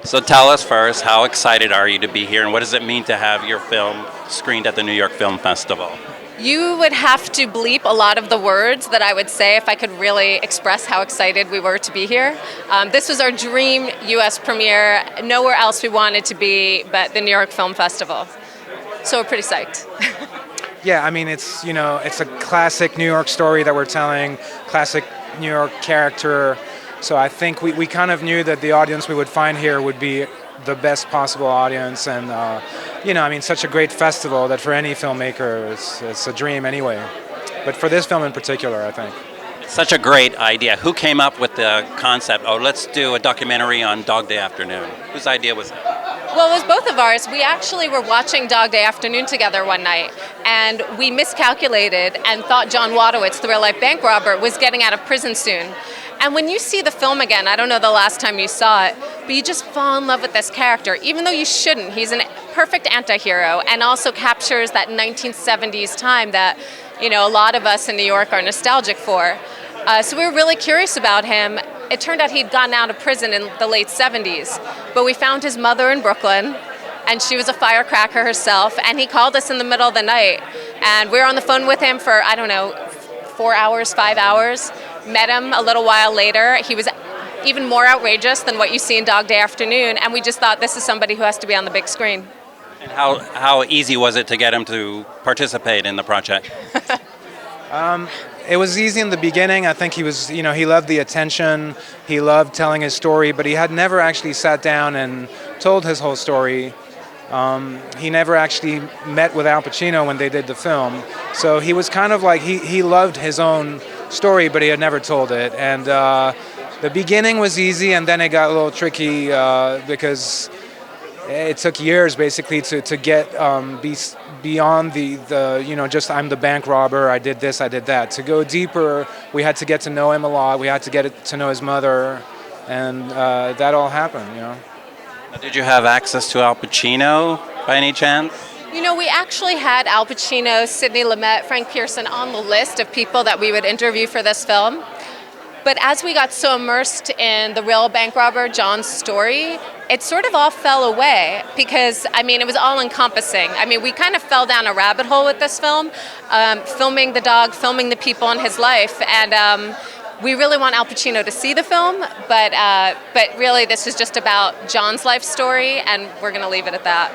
So tell us first, how excited are you to be here, and what does it mean to have your film screened at the New York Film Festival? You would have to bleep a lot of the words that I would say if I could really express how excited we were to be here. This was our dream U.S. premiere. Nowhere else we wanted to be but the New York Film Festival. So we're pretty psyched. Yeah, I mean, it's a classic New York story that we're telling, classic New York character. So I think we kind of knew that the audience we would find here would be the best possible audience, and I mean, such a great festival that for any filmmaker it's a dream anyway. But for this film in particular, I think. It's such a great idea. Who came up with the concept? Oh, let's do a documentary on Dog Day Afternoon. Whose idea was that? Well, it was both of ours. We actually were watching Dog Day Afternoon together one night, and we miscalculated and thought John Wadowitz, the real-life bank robber, was getting out of prison soon. And when you see the film again, I don't know the last time you saw it, but you just fall in love with this character, even though you shouldn't. He's a perfect anti-hero and also captures that 1970s time that, a lot of us in New York are nostalgic for. So we were really curious about him. It turned out he'd gotten out of prison in the late 70s, but we found his mother in Brooklyn, and she was a firecracker herself, and he called us in the middle of the night, and we were on the phone with him for, 4 hours, 5 hours, met him a little while later. He was even more outrageous than what you see in Dog Day Afternoon, and we just thought this is somebody who has to be on the big screen. And how easy was it to get him to participate in the project? It was easy in the beginning. I think he was, he loved the attention, he loved telling his story, but he had never actually sat down and told his whole story. He never actually met with Al Pacino when they did the film. So he was kind of like, he loved his own story, but he had never told it. And the beginning was easy, and then it got a little tricky because it took years basically to get beyond the just I'm the bank robber, I did this, I did that. To go deeper, we had to get to know him a lot. We had to get to know his mother, and that all happened. Did you have access to Al Pacino by any chance? We actually had Al Pacino, Sidney Lumet, Frank Pearson on the list of people that we would interview for this film. But as we got so immersed in the real bank robber, John's story, it sort of all fell away because, it was all encompassing. We kind of fell down a rabbit hole with this film, filming the dog, filming the people in his life, and we really want Al Pacino to see the film, but really this is just about John's life story, and we're going to leave it at that.